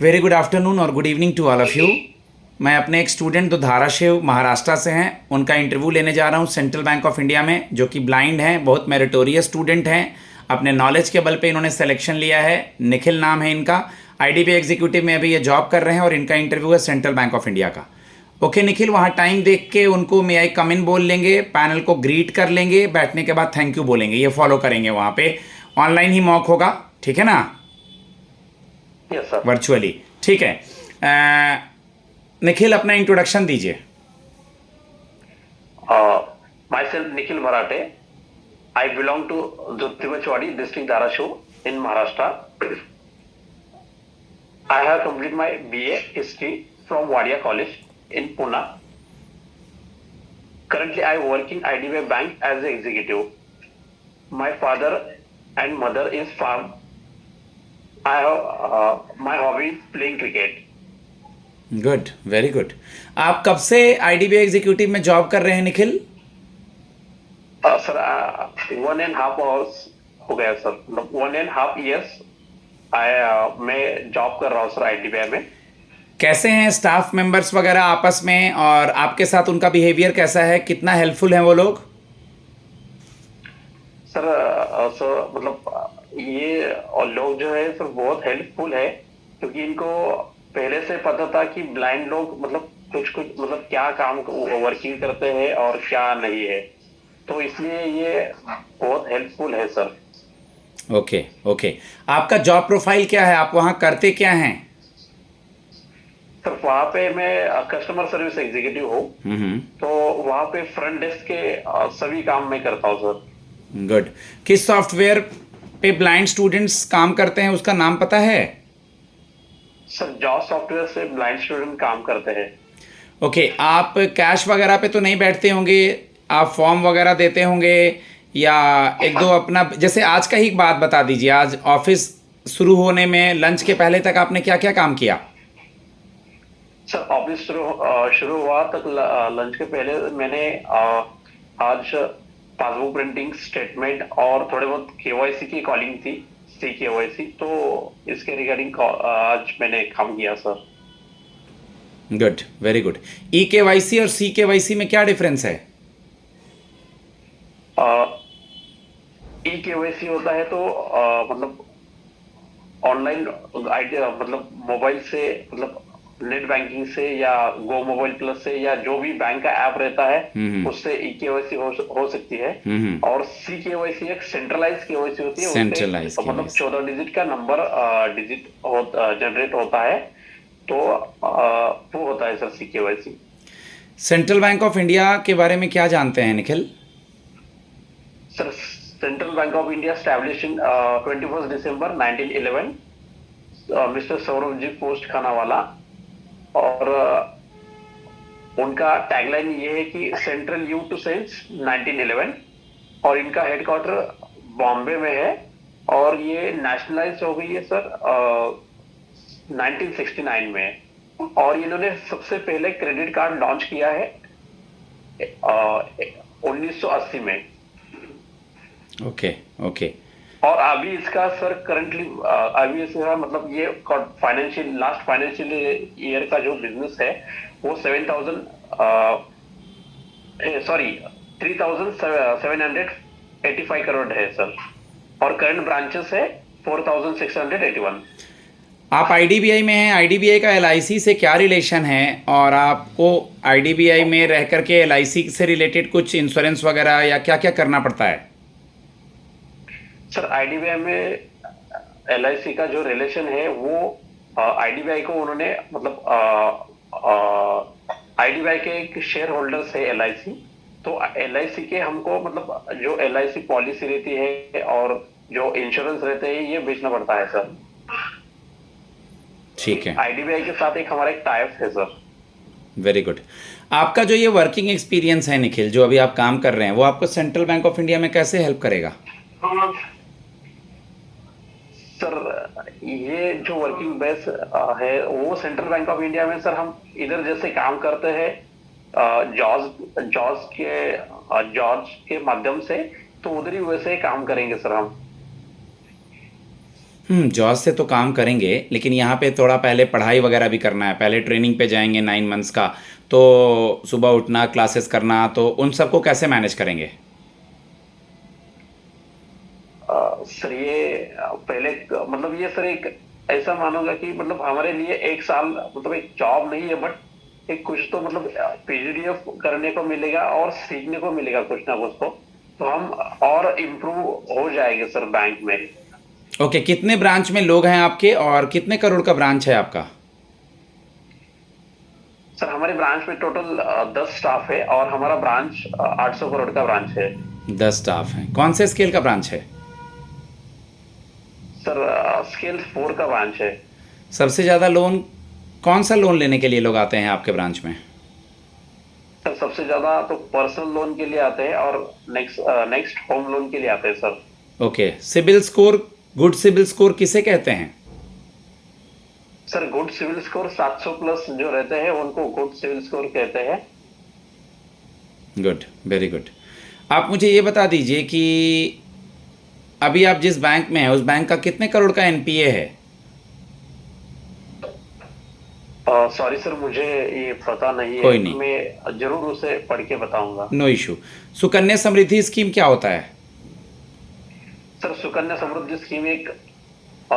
Very good afternoon और good evening to all of you. मैं अपने एक स्टूडेंट जो धाराशिव महाराष्ट्र से हैं उनका इंटरव्यू लेने जा रहा हूं सेंट्रल बैंक ऑफ इंडिया में, जो कि ब्लाइंड हैं, बहुत मेरिटोरियस स्टूडेंट हैं। अपने नॉलेज के बल पे इन्होंने सिलेक्शन लिया है। निखिल नाम है इनका। आईडीबीआई एग्जीक्यूटिव में अभी ये जॉब कर रहे हैं और इनका इंटरव्यू है सेंट्रल बैंक ऑफ इंडिया का। ओके निखिल, वहाँ टाइम देख के उनको मे आई कम इन बोल लेंगे, पैनल को ग्रीट कर लेंगे, बैठने के बाद थैंक यू बोलेंगे, ये फॉलो करेंगे। वहाँ पे ऑनलाइन ही मॉक होगा, ठीक है ना? Yes sir. वर्चुअली, ठीक है। निखिल अपना इंट्रोडक्शन दीजिए। My self Nikhil Marathe. I belong to Jyotibachwadi district Dharashiv in Maharashtra. I have complete my BA history from Wadia college in Pune. Currently, I work in IDBI Bank as an executive. My father and mother is farm. I have my hobby is playing cricket. Good, very good. आप कब से IDBI executive में job कर रहे हैं Nikhil? Sir 1.5 hours हो गया sir, 1.5 years मैं जॉब कर रहा हूँ सर IDBI में। कैसे हैं स्टाफ मेंबर्स वगैरह आपस में, और आपके साथ उनका बिहेवियर कैसा है? कितना हेल्पफुल हैं वो लोग? सर मतलब ये और लोग जो है सर बहुत हेल्पफुल है, क्योंकि इनको पहले से पता था कि ब्लाइंड लोग मतलब कुछ मतलब क्या काम वर्किंग करते हैं और क्या नहीं है, तो इसलिए ये बहुत हेल्पफुल है सर। Okay okay. आपका जॉब प्रोफाइल क्या है? आप वहाँ करते क्या हैं? सर वहाँ पे मैं कस्टमर सर्विस एग्जीक्यूटिव हूँ, तो वहाँ पे फ्रंट डेस्क के सभी काम मैं करता हूँ सर। गुड। किस सॉफ्टवेयर पे ब्लाइंड स्टूडेंट्स काम करते हैं, उसका नाम पता है? सर जॉब सॉफ्टवेयर से ब्लाइंड स्टूडेंट काम करते हैं। ओके। आप कैश वगैरह पे तो नहीं बैठते होंगे, आप फॉर्म वगैरह देते होंगे, या एक दो अपना, जैसे आज का ही बात बता दीजिए। आज ऑफिस शुरू होने में लंच के पहले तक आपने क्या क्या काम किया? सर ऑफिस शुरू हुआ तक लंच के पहले मैंने आज पासबुक प्रिंटिंग, स्टेटमेंट और थोड़े बहुत KYC की कॉलिंग थी, CKYC, तो इसके रिगार्डिंग आज मैंने काम किया sir. Good, very good. EKYC और CKYC में क्या डिफरेंस है? EKYC होता है तो मतलब ऑनलाइन मतलब मोबाइल से, मतलब नेट बैंकिंग से या गो मोबाइल प्लस से या जो भी बैंक का ऐप रहता है उससे EKYC हो सकती है। और CKYC एक सेंट्रलाइज KYC होती है, सेंट्रलाइज मतलब 14 डिजिट का नंबर डिजिट जनरेट होता है, तो वो होता है sir CKYC। Central bank of India के बारे में क्या जानते हैं Nikhil? Sir central bank of India establish in 21 December 1911, mister Sorabji Pochkhanawala, और उनका टैगलाइन ये है कि सेंट्रल यू टू सेंस 1911, और इनका हेडक्वार्टर बॉम्बे में है, और ये नेशनलाइज हो गई है सर 1969 में, और इन्होंने सबसे पहले क्रेडिट कार्ड लॉन्च किया है 1980 में। Okay okay. और अभी इसका सर करंटली अभी इसका मतलब ये लास्ट फाइनेंशियल ईयर का जो बिजनेस है वो 3,785 करोड़ है सर, और करंट ब्रांचेस है 4,681। आप आईडीबीआई में हैं, आईडीबीआई का LIC से क्या रिलेशन है, और आपको आईडीबीआई में रह करके LIC से रिलेटेड कुछ इंश्योरेंस वगैरह या क्या क्या करना पड़ता है? सर IDBI में LIC का जो रिलेशन है वो IDBI को उन्होंने मतलब IDBI के एक शेयर होल्डर्स है LIC, तो LIC के हमको मतलब जो LIC पॉलिसी रहती है और जो इंश्योरेंस रहते हैं ये बेचना पड़ता है सर। ठीक है। IDBI के साथ एक हमारा एक टाइप है सर। Very good. आपका जो ये वर्किंग एक्सपीरियंस है निखिल, जो अभी आप काम कर रहे हैं, वो आपको सेंट्रल बैंक ऑफ इंडिया में कैसे हेल्प करेगा? सर ये जो वर्किंग बेस है वो सेंट्रल बैंक ऑफ इंडिया में सर हम इधर जैसे काम करते हैं जॉर्ज के माध्यम से, तो उधर ही वैसे ही काम करेंगे सर हम। जॉब से तो काम करेंगे, लेकिन यहाँ पे थोड़ा पहले पढ़ाई वगैरह भी करना है, पहले ट्रेनिंग पे जाएंगे 9 मंथ्स का। तो सुबह उठना, क्लासेस करना, तो उन सबको कैसे मैनेज करेंगे? सर ये पहले मतलब ये सर एक ऐसा मानूंगा कि मतलब हमारे लिए एक साल मतलब एक जॉब नहीं है, बट एक कुछ तो मतलब पीजीडीएफ करने को मिलेगा और सीखने को मिलेगा कुछ ना कुछ तो हम और इम्प्रूव हो जाएंगे सर बैंक में। ओके, कितने ब्रांच में लोग हैं आपके और कितने करोड़ का ब्रांच है आपका? सर हमारे ब्रांच में टोटल 10 स्टाफ है और हमारा ब्रांच 800 करोड़ का ब्रांच है। 10 स्टाफ हैं। कौन से स्केल का ब्रांच है? सर स्केल 4 का ब्रांच है। सबसे ज़्यादा लोन, कौन सा लोन लेने के लिए लोग आते हैं आपके ब्रांच में? सर सबसे ज्यादा तो पर्सनल लोन के लिए आते हैं और नेक्स्ट नेक्स्ट होम लोन के लिए आते हैं sir. Okay, CIBIL score, good CIBIL score किसे कहते हैं? Sir good civil score 700 plus जो रहते हैं उनको गुड सिविल स्कोर कहते हैं। Good, very good. आप मुझे ये बता दीजिए कि अभी आप जिस बैंक में हैं उस बैंक का कितने करोड़ का एनपीए है? सॉरी सर मुझे ये पता नहीं है, कोई नहीं, मैं जरूर उसे पढ़ के बताऊंगा। No issue. Sukanya Samriddhi scheme क्या होता है? सर सुकन्या समृद्धि स्कीम एक अ,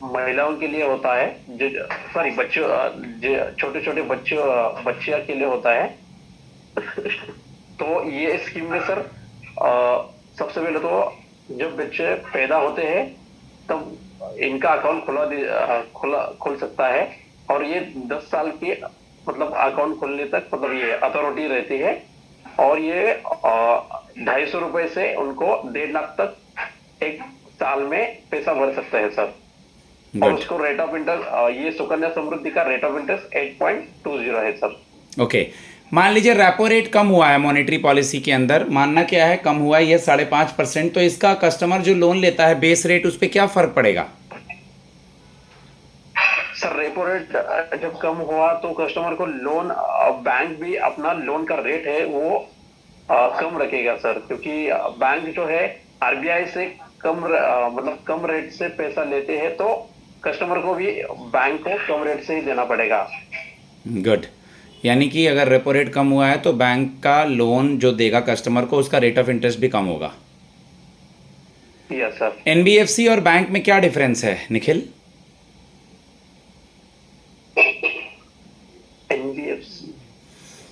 महिलाओं के लिए होता है, जो सॉरी बच्चों जो छोटे छोटे बच्चों बच्चियों के लिए होता है। तो ये स्कीम में सर सबसे पहले तो जब बच्चे पैदा होते हैं तब इनका अकाउंट खुल सकता है और ये 10 साल की मतलब अकाउंट खोलने तक मतलब ये अथॉरिटी रहती है और ये 250 रुपए से उनको 1.5 लाख तक एक साल में पैसा भर सकते हैं सर। और गुड, उसको रेट ऑफ इंटरेस्ट ये सुकन्या समृद्धि का रेट ऑफ इंटरेस्ट 8.20 है सर। ओके। मान लीजिए रेपो रेट कम हुआ है मॉनेटरी पॉलिसी के अंदर, मानना क्या है कम हुआ है ये 5.5%, तो इसका कस्टमर जो लोन लेता है बेस रेट, उस पर क्या फ़र्क पड़ेगा? सर रेपो रेट जब कम हुआ तो कस्टमर को लोन बैंक भी अपना लोन का रेट है वो कम रखेगा सर, क्योंकि बैंक जो है आरबीआई से मतलब कम रेट से पैसा लेते हैं तो कस्टमर को भी बैंक को कम रेट से ही देना पड़ेगा। गुड। यानी कि अगर रेपो रेट कम हुआ है तो बैंक का लोन जो देगा कस्टमर को उसका रेट ऑफ इंटरेस्ट भी कम होगा। Yes sir. एनबीएफसी और बैंक में क्या डिफरेंस है निखिल? एनबीएफसी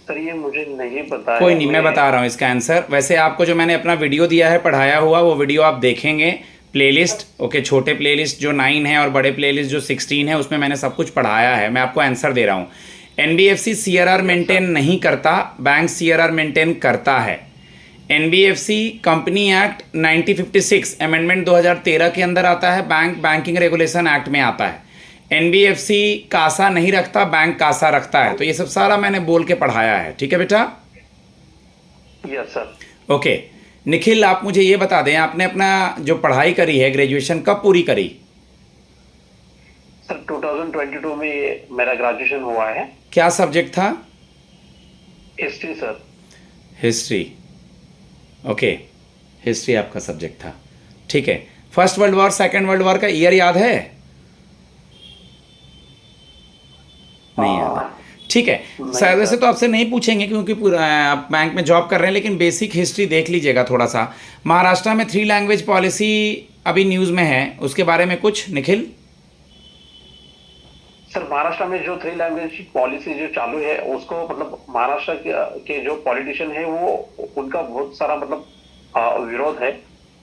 सर ये मुझे नहीं पता कोई है। नहीं, मैं बता रहा हूँ इसका आंसर। वैसे आपको जो मैंने अपना वीडियो दिया है पढ़ाया हुआ, वो वीडियो आप देखेंगे, प्लेलिस्ट, ओके, छोटे प्लेलिस्ट जो 9 है और बड़े प्लेलिस्ट जो 16 है, उसमें मैंने सब कुछ पढ़ाया है। मैं आपको आंसर दे रहा हूँ। एनबीएफसी सीआरआर मेंटेन नहीं करता, बैंक सीआरआर मेंटेन करता है। एनबीएफसी कंपनी एक्ट 1956 अमेंडमेंट 2013 के अंदर आता है, बैंक बैंकिंग रेगुलेशन एक्ट में आता है। एनबीएफसी कासा नहीं रखता, बैंक कासा रखता है। तो ये सब सारा मैंने बोल के पढ़ाया है, ठीक है बेटा? Yes sir. ओके निखिल, आप मुझे ये बता दें, आपने अपना जो पढ़ाई करी है ग्रेजुएशन कब पूरी करी? सर 2022 में मेरा ग्रेजुएशन हुआ है। क्या सब्जेक्ट था? History sir. History, okay, history आपका सब्जेक्ट था, ठीक है। First world war, second world war का ईयर याद है? नहीं याद है, ठीक है। सर वैसे तो आपसे नहीं पूछेंगे क्योंकि पूरा आप बैंक में जॉब कर रहे हैं, लेकिन बेसिक हिस्ट्री देख लीजिएगा थोड़ा सा। महाराष्ट्र में 3 लैंग्वेज पॉलिसी अभी न्यूज़ में है, उसके बारे में कुछ निखिल? सर महाराष्ट्र में जो 3 लैंग्वेज पॉलिसी जो चालू है उसको मतलब महाराष्ट्र के जो पॉलिटिशियन है वो उनका बहुत सारा मतलब विरोध है।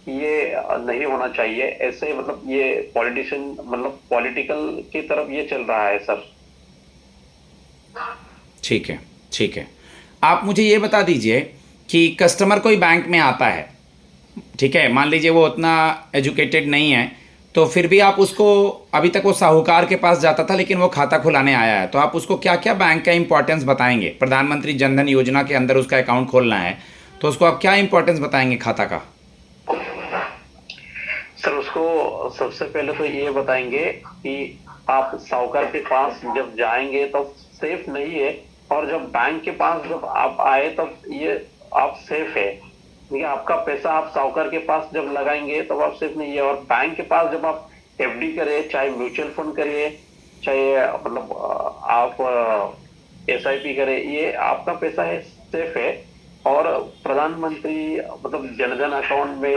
ये नहीं होना चाहिए ऐसे, मतलब ये पॉलिटिशियन मतलब पॉलिटिकल की तरफ ये चल रहा है सर। ठीक है, ठीक है। आप मुझे ये बता दीजिए कि कस्टमर कोई बैंक में आता है, ठीक है, मान लीजिए वो उतना एजुकेटेड नहीं है, तो फिर भी आप उसको, अभी तक वो साहूकार के पास जाता था लेकिन वो खाता खुलाने आया है, तो आप उसको क्या क्या बैंक का इंपॉर्टेंस बताएंगे? प्रधानमंत्री जनधन योजना के अंदर उसका अकाउंट खोलना है, तो उसको आप क्या इंपॉर्टेंस बताएंगे खाता का? सर उसको सबसे पहले तो ये बताएंगे कि आप साहूकार के पास जब जाएंगे तब सेफ नहीं है, और जब बैंक के पास जब आप आए तब ये आप सेफ है। देखिए आपका पैसा आप साहूकार के पास जब लगाएंगे तब आप सिर्फ नहीं है, और बैंक के पास जब आप एफडी करिए, चाहे म्यूचुअल फंड करिए, चाहे मतलब आप एसआईपी करें, ये आपका पैसा है, सेफ है। और प्रधानमंत्री मतलब जनधन अकाउंट में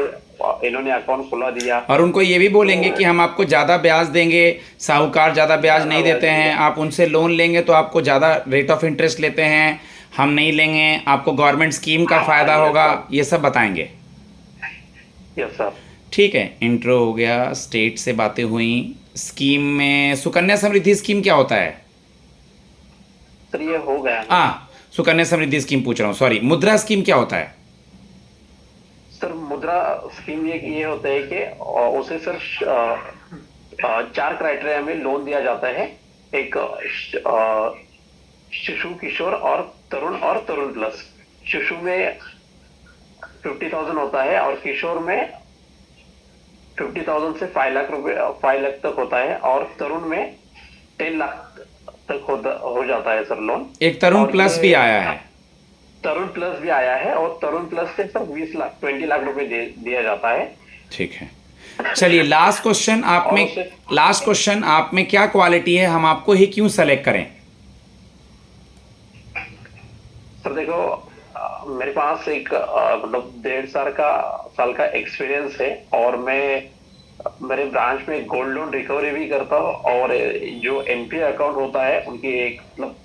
इन्होंने अकाउंट खुला दिया, और उनको ये भी बोलेंगे तो कि हम आपको ज़्यादा ब्याज देंगे, साहूकार ज़्यादा ब्याज नहीं ज्यादा देते ब्याज हैं, देंगे। आप उनसे लोन लेंगे तो आपको ज़्यादा रेट ऑफ इंटरेस्ट लेते हैं, हम नहीं लेंगे, आपको गवर्नमेंट स्कीम का हाँ फ़ायदा यस होगा, सर, ये सब बताएंगे। Yes sir. ठीक है, इंट्रो हो गया, स्टेट से बातें हुई। स्कीम में सुकन्या समृद्धि स्कीम क्या होता है? सर ये हो गया ना। सुकन्या समृद्धि स्कीम पूछ रहा हूँ, सॉरी। मुद्रा स्कीम क्या होता है? सर मुद्रा स्कीम ये होता है कि उसे सर 4 क्राइटेरिया में लोन दिया जाता है। एक शिशु, किशोर और तरुण प्लस। शिशु में 50,000 होता है और किशोर में 50,000 से 5 लाख तक होता है, और तरुण में 10 लाख तक हो जाता है सर लोन। एक तरुण और प्लस भी आया है। तरुण प्लस भी आया है, और तरुण प्लस से सर 20 लाख रुपए दिया जाता है। ठीक है, चलिए लास्ट क्वेश्चन आप और में। उसे लास्ट क्वेश्चन, आप में क्या क्वालिटी है, हम आपको ही क्यों सेलेक्ट करें? सर देखो, मेरे पास एक मतलब 1.5 साल का एक्सपीरियंस है, और मैं मेरे ब्रांच में गोल्ड लोन रिकवरी भी करता हूँ, और जो एनपीए अकाउंट होता है उनकी एक मतलब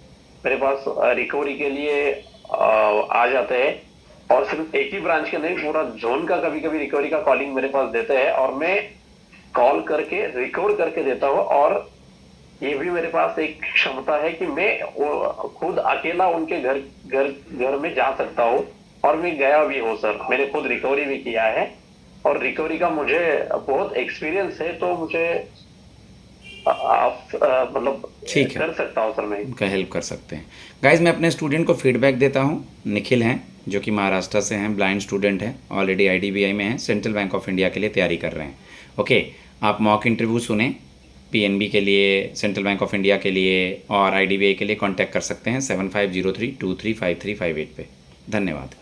मेरे पास रिकवरी के लिए आ जाते हैं। और सिर्फ एक ही ब्रांच के नहीं, पूरा जोन का कभी कभी रिकवरी का कॉलिंग मेरे पास देते हैं, और मैं कॉल करके रिकवर करके देता हूँ। और ये भी मेरे पास एक क्षमता है कि मैं खुद अकेला उनके घर में जा सकता हूँ, और मैं गया भी हूँ सर, मैंने खुद रिकवरी भी किया है, और रिकवरी का मुझे बहुत एक्सपीरियंस है, तो मुझे आप मतलब ठीक है, कर सकता हूँ सर मैं। उनका हेल्प कर सकते हैं। गाइज, मैं अपने स्टूडेंट को फीडबैक देता हूँ। निखिल हैं, जो कि महाराष्ट्र से हैं, ब्लाइंड स्टूडेंट हैं, ऑलरेडी आईडीबीआई में हैं, सेंट्रल बैंक ऑफ इंडिया के लिए तैयारी कर रहे हैं। ओके, आप मॉक इंटरव्यू सुने, पीएनबी के लिए, सेंट्रल बैंक ऑफ इंडिया के लिए और आईडीबीआई के लिए कांटेक्ट कर सकते हैं 7503235358 पे। धन्यवाद।